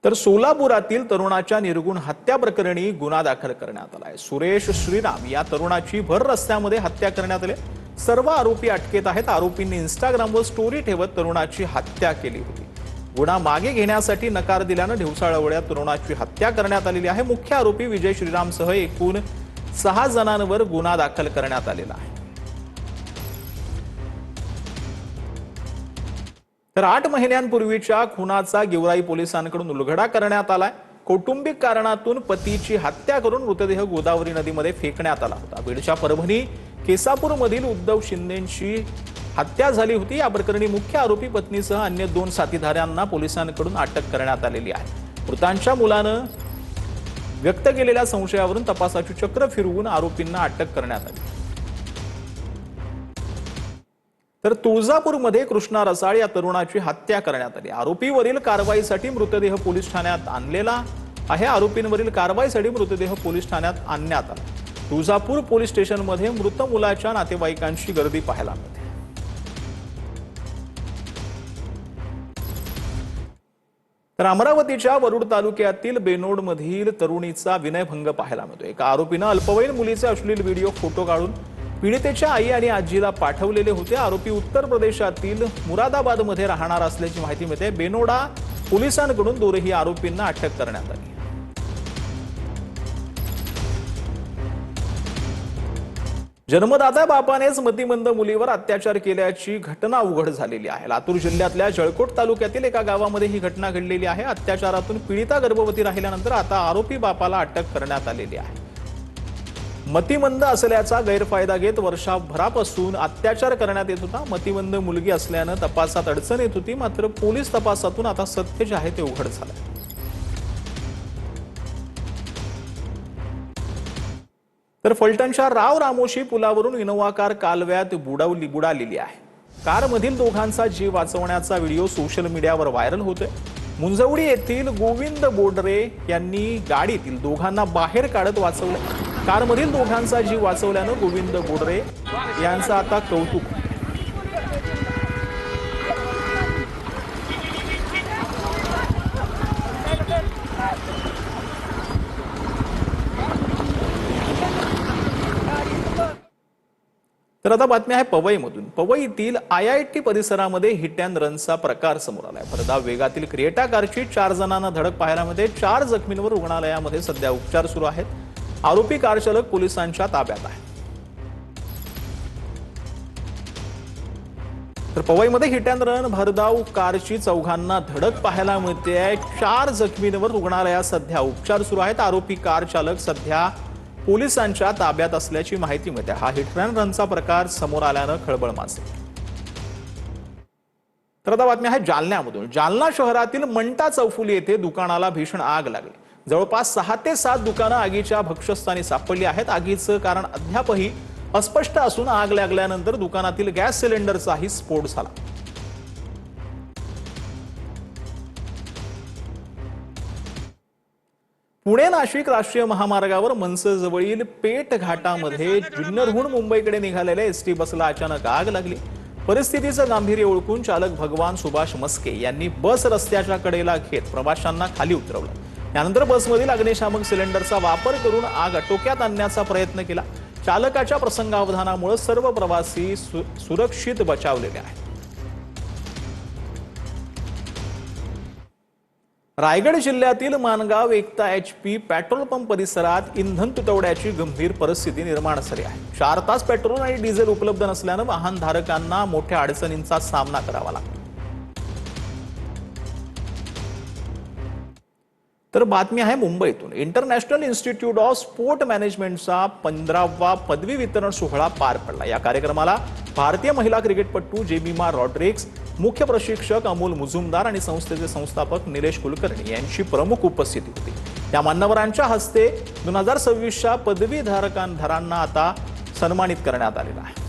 तर सोलापुरातील तरुणाच्या निर्गुण हत्या प्रकरणी गुन्हा दाखल करण्यात आलाय। सुरेश श्रीराम या तरुणाची भर रस्त्यामध्ये हत्या करण्यात आली। सर्व आरोपी अटकेत आहेत। आरोपींनी इंस्टाग्रामवर स्टोरी ठेवत तरुणाची हत्या केली होती। गुन्हा मागे घेण्यासाठी नकार दिल्याने ढिवसाळवड्यात तरुणाची हत्या करण्यात आलेली आहे। मुख्य आरोपी विजय श्रीरामसह एकूण 6 जणांवर गुन्हा दाखल करण्यात आलेला आहे। तर 8 महिन्यांपूर्वीच्या खुनाचा गेवराई पोलिसांकडून उलगडा करण्यात आलाय। कौटुंबिक कारणातून पतीची हत्या करून मृतदेह गोदावरी नदीमध्ये फेकण्यात आला होता। बीडच्या परभणी केसापूरमधील उद्धव शिंदेंची हत्या झाली होती। या प्रकरणी मुख्य आरोपी पत्नीसह अन्य 2 साथीदारांना पोलिसांकडून अटक करण्यात आलेली आहे। मृतांच्या मुलानं व्यक्त केलेल्या संशयावरून तपासाची चक्र फिरवून आरोपींना अटक करण्यात आली। तर तुळजापूरमध्ये कृष्णा रसाळ या तरुणाची हत्या करण्यात आली। आरोपीवरील कारवाईसाठी मृतदेह पोलीस ठाण्यात आणलेला आहे। आरोपींवरील कारवाईसाठी मृतदेह पोलीस ठाण्यात आणण्यात आला। तुळजापूर पोलीस स्टेशनमध्ये मृत मुलाच्या नातेवाईकांची गर्दी पाहायला मिळते। तर अमरावतीच्या वरुड तालुक्यातील बेनोडमधील तरुणीचा विनयभंग पाहायला मिळतो। एका आरोपीने अल्पवयीन मुलीचे अश्लील व्हिडिओ फोटो काढून पीडितेच्या आई आणि आजीला पाठवलेले होते। आरोपी उत्तर प्रदेशातील मुरादाबादमध्ये राहणार असल्याची माहिती मिळते। बेनोडा पोलिसांकडून दोन्ही आरोपींना अटक करण्यात आली। जन्मदाता बापानेच मतिमंद मुलीवर अत्याचार केल्याची घटना उघड झालेली आहे। लातूर जिल्ह्यातल्या जळकोट तालुक्यातील एका गावामध्ये ही घटना घडलेली आहे। अत्याचारातून पीडिता गर्भवती राहिल्यानंतर आता आरोपी बापाला अटक करण्यात आलेली आहे। मतिमंद असल्याचा गैरफायदा घेत वर्षभरापासून अत्याचार करण्यात येत होता। मतिमंद मुलगी असल्याने तपासात अडचण येत होती, मात्र पोलीस तपासातून आता सत्य जे आहे ते उघड झाले। तर फलटणच्या राव रामोशी पुलावरून इनोवा कार कालव्यात बुडालेली आहे। कारमधील दोघांचा जीव वाचवण्याचा व्हिडिओ सोशल मीडियावर व्हायरल होतोय। मुंजवडी येथील गोविंद बोडरे यांनी गाडीतील दोघांना बाहेर काढत वाचवले। कारमधील दोघांचा जीव वाचवल्याने गोविंद बोडरे यांचं आता कौतुक। तर आता बातमी आहे पवईमधून। पवईतील IIT परिसरामध्ये हिट अँड रनचा प्रकार समोर आलाय। भरधाव वेगातील क्रिएटा कारची 4 जणांना धडक पाहायला मिळते। 4 जखमींवर रुग्णालयामध्ये सध्या उपचार सुरू आहेत। आरोपी कार चालक पोलिसांच्या ताब्यात आहे। तर पवईमध्ये हिट अँड रन भरधाव कारची 4 जणांना धडक पाहायला मिळते। 4 जखमींवर रुग्णालयात सध्या उपचार सुरू आहेत। आरोपी कार चालक सध्या पोलिसांच्या ताब्यात असल्याची माहिती मिळते। हा हिट अँड रनचा प्रकार समोर आल्याने खळबळ माजली। तर आता बातमी आहे जालन्यामधून। जालना शहरातील मंटा चौफुली येथे दुकानाला भीषण आग लागली। जवळपास 6 ते 7 दुकानं आगीच्या भक्ष्यस्थानी सापडली आहेत। आगीचं कारण अद्यापही अस्पष्ट असून आग लागल्यानंतर दुकानातील गॅस सिलेंडरचाही स्फोट झाला। पुणे नाशिक राष्ट्रीय महामार्गावर मनसजवळील पेठ घाटामध्ये जुन्नरहून मुंबईकडे निघालेल्या एसटी बसला अचानक आग लागली। परिस्थितीचं गांभीर्य ओळखून चालक भगवान सुभाष मस्के यांनी बस रस्त्याच्या कडेला घेत प्रवाशांना खाली उतरवलं। त्यानंतर बसमधील अग्निशामक सिलेंडरचा वापर करून आग आटोक्यात आणण्याचा प्रयत्न केला। चालकाच्या प्रसंगावधानामुळे सर्व प्रवासी सुरक्षित बचावलेले आहेत। रायगड जिल्ह्यातील मानगाव एकता HP पेट्रोल पंप परिसरात इंधन तुटवड्याची गंभीर परिस्थिती निर्माण झाली आहे। 4 तास पेट्रोल आणि डिझेल उपलब्ध नसल्याने वाहनधारकांना मोठ्या अडचणींचा सामना करावा लागतो। तर बातमी आहे मुंबईतून। इंटरनॅशनल इन्स्टिट्यूट ऑफ स्पोर्ट मॅनेजमेंटचा 15वा पदवी वितरण सोहळा पार पडला। या कार्यक्रमाला भारतीय महिला क्रिकेटपटू जेमिमा रॉड्रिग्स, मुख्य प्रशिक्षक अमोल मुजुमदार आणि संस्थेचे संस्थापक निलेश कुलकर्णी यांची प्रमुख उपस्थिती होती। या मान्यवरांच्या हस्ते 2026च्या पदवीधारकांना आता सन्मानित करण्यात आलेला आहे।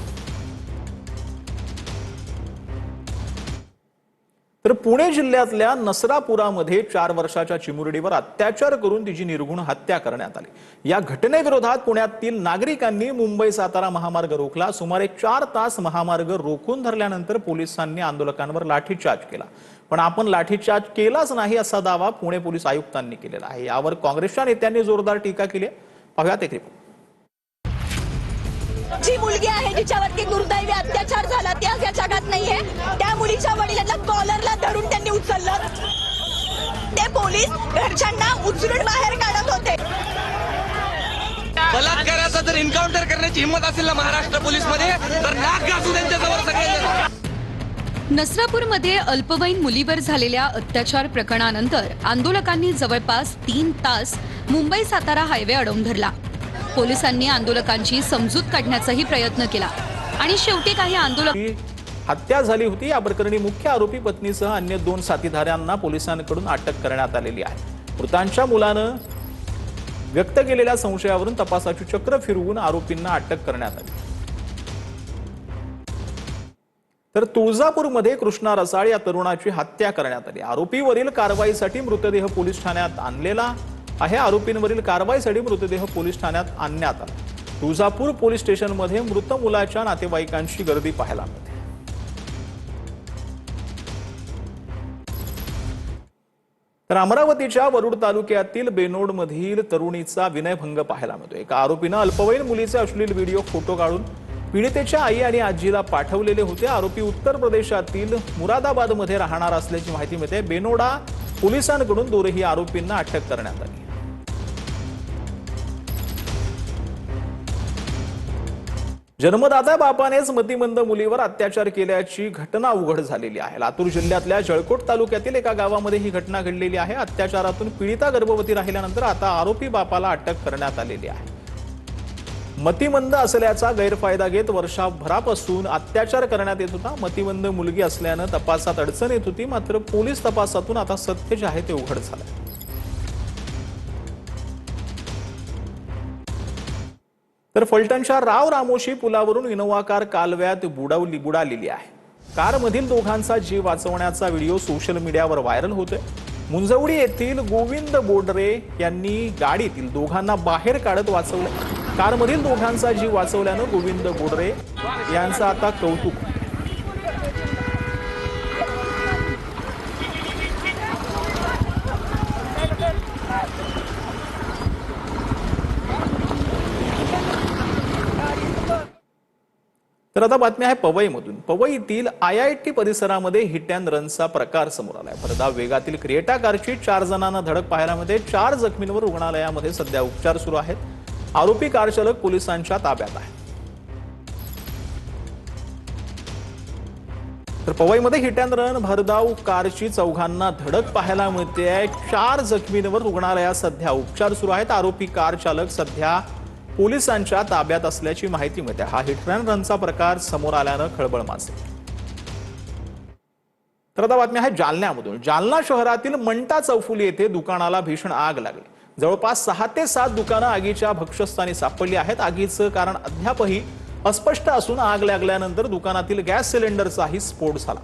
तर पुणे जिल्ह्यातल्या नसरापुरामध्ये 4 वर्षाच्या चिमुरडीवर अत्याचार करून तिची निर्घुण हत्या करण्यात आली। या घटनेविरोधात पुण्यातील नागरिकांनी मुंबई सातारा महामार्ग रोखला। सुमारे 4 तास महामार्ग रोखून धरल्यानंतर पोलिसांनी आंदोलकांवर लाठीचार्ज केला। पण आपण लाठीचार्ज केलाच नाही असा दावा पुणे पोलीस आयुक्तांनी केलेला आहे। यावर काँग्रेसच्या नेत्यांनी जोरदार टीका केली आहे। पाहूयात एक रिपोर्ट। जी मुलगी आहे जिच्यावरती दुर्दैवी अत्याचार झाला ती आज या जगात नाहीये। त्या मुलीच्या वडिलांना कॉलरला धरून त्यांनी उचललं। ते पोलीस घरच्यांना उचलून बाहेर काढत होते। बलात्काराचा जर एन्काउंटर करण्याची हिंमत असेल ना महाराष्ट्र पोलीस मध्ये तर नाक घासू त्यांच्याजवळ सगळे। नसरापूरमध्ये अल्पवयीन मुलीवर झालेल्या अत्याचार प्रकरणानंतर आंदोलकांनी जवळपास 3 तास मुंबई सातारा हायवे अडवून धरला। पोलिसांनी आंदोलकांची समजूत काढण्याचाही प्रयत्न केला आणि शेवटी काही आंदोलक हत्या झाली होती। या प्रकरणी मुख्य आरोपी पत्नीसह अन्य 2 साथीदारांना पोलिसांकडून अटक करण्यात आलेली आहे। मृतांच्या मुलानं व्यक्त केलेल्या संशयावरून तपासाची चक्र फिरवून आरोपींना अटक करण्यात आली। तर तुळजापूरमध्ये कृष्णा रसाळ या तरुणाची हत्या करण्यात आली। आरोपीवरील कारवाईसाठी मृतदेह पोलीस ठाण्यात आणलेला आहे। आरोपींवरील कारवाईसाठी मृतदेह पोलीस ठाण्यात आणण्यात आला। तुळजापूर पोलीस स्टेशनमध्ये मृत मुलाच्या नातेवाईकांची गर्दी पाहायला मिळते। तर अमरावतीच्या वरुड तालुक्यातील बेनोडमधील तरुणीचा विनयभंग पाहायला मिळतो। एका आरोपीने अल्पवयीन मुलीचे अश्लील व्हिडिओ फोटो काढून पीडितेच्या आई आणि आजीला पाठवलेले होते। आरोपी उत्तर प्रदेशातील मुरादाबादमध्ये राहणार असल्याची माहिती मिळते। बेनोडा पोलिसांकडून दोनही आरोपींना अटक करण्यात आली। जन्मदाता बापानेच मतिमंद मुलीवर अत्याचार केल्याची घटना उघड झालेली आहे। लातूर जिल्ह्यातल्या जळकोट तालुक्यातील एका गावामध्ये ही घटना घडलेली आहे। अत्याचारातून पीडिता गर्भवती राहिल्यानंतर आता आरोपी बापाला अटक करण्यात आलेली आहे। मतिमंद असल्याचा गैरफायदा घेत वर्षभरापासून अत्याचार करण्यात येत होता। मतिमंद मुलगी असल्यानं तपासात अडचण येत होती, मात्र पोलीस तपासातून आता सत्य जे आहे ते उघड झालंय। तर फलटणच्या राव रामोशी पुलावरून इनोव्हा कार कालव्यात बुडालेली आहे। कारमधील दोघांचा जीव वाचवण्याचा व्हिडिओ सोशल मीडियावर व्हायरल होतोय। मुंजवडी येथील गोविंद बोडरे यांनी गाडीतील दोघांना बाहेर काढत वाचवलं। कारमधील दोघांचा जीव वाचवल्यानं गोविंद बोडरे यांचं आता कौतुक। तर आता बातमी आहे पवईमधून। पवईतील IIT परिसरामध्ये हिट अँड रनचा प्रकार समोर आलाय। भरधाव वेगातील क्रिएटा कारची 4 जणांना धडक पाहायला मिळते। 4 जखमींवर रुग्णालयामध्ये सध्या उपचार सुरू आहेत। आरोपी कार चालक पोलिसांच्या ताब्यात आहे। तर पवईमध्ये हिट अँड रन भरधाव कारची 4घांना धडक पाहायला मिळते। 4 जखमींवर रुग्णालयात सध्या उपचार सुरू आहेत। आरोपी कार चालक सध्या पोलिसांच्या ताब्यात असल्याची माहिती मिळते। हा हिट अँड रनचा प्रकार समोर आल्यानं खळबळ माजली। तर आता बातमी आहे जालन्यामधून। जालना शहरातील मंटा चौफुली येथे दुकानाला भीषण आग लागली। जवळपास 6 ते 7 दुकानं आगीच्या भक्ष्यस्थानी सापडली आहेत। आगीचं कारण अद्यापही अस्पष्ट असून आग लागल्यानंतर दुकानातील गॅस सिलेंडरचाही स्फोट झाला।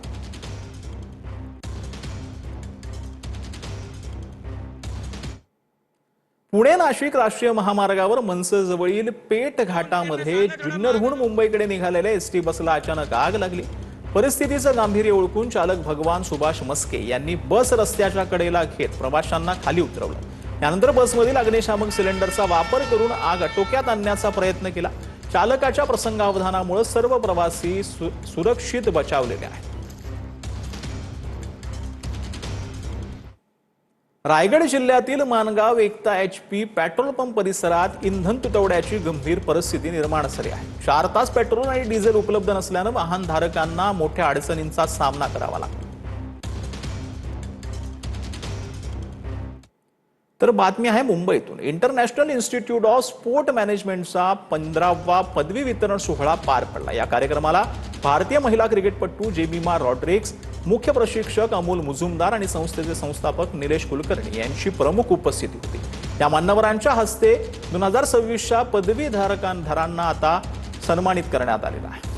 पुणे नाशिक राष्ट्रीय महामार्गावर मनसजवळील पेठ घाटामध्ये जुन्नरहून मुंबईकडे निघालेल्या एसटी बसला अचानक आग लागली। परिस्थितीचं गांभीर्य ओळखून चालक भगवान सुभाष मस्के यांनी बस रस्त्याच्या कडेला घेत प्रवाशांना खाली उतरवलं। यानंतर बसमधील अग्निशामक सिलेंडरचा वापर करून आग आटोक्यात आणण्याचा प्रयत्न केला। चालकाच्या प्रसंगावधानामुळे सर्व प्रवासी सुरक्षित बचावलेले आहेत। रायगड जिल्ह्यातील मानगाव एकता HP पेट्रोल पंप परिसरात इंधन तुटवड्याची गंभीर परिस्थिती निर्माण झाली आहे। 4 तास पेट्रोल आणि डिझेल उपलब्ध नसल्यानं वाहनधारकांना मोठ्या अडचणींचा सामना करावा लागतो। तर बातमी आहे मुंबईतून। इंटरनॅशनल इन्स्टिट्यूट ऑफ स्पोर्ट मॅनेजमेंटचा 15वा पदवी वितरण सोहळा पार पडला। या कार्यक्रमाला भारतीय महिला क्रिकेटपटू जेमिमा रॉड्रिग्स, मुख्य प्रशिक्षक अमोल मुजुमदार आणि संस्थेचे संस्थापक निलेश कुलकर्णी यांची प्रमुख उपस्थिती होती। या मान्यवरांच्या हस्ते 2026च्या पदवीधारकांना आता सन्मानित करण्यात आलेला आहे।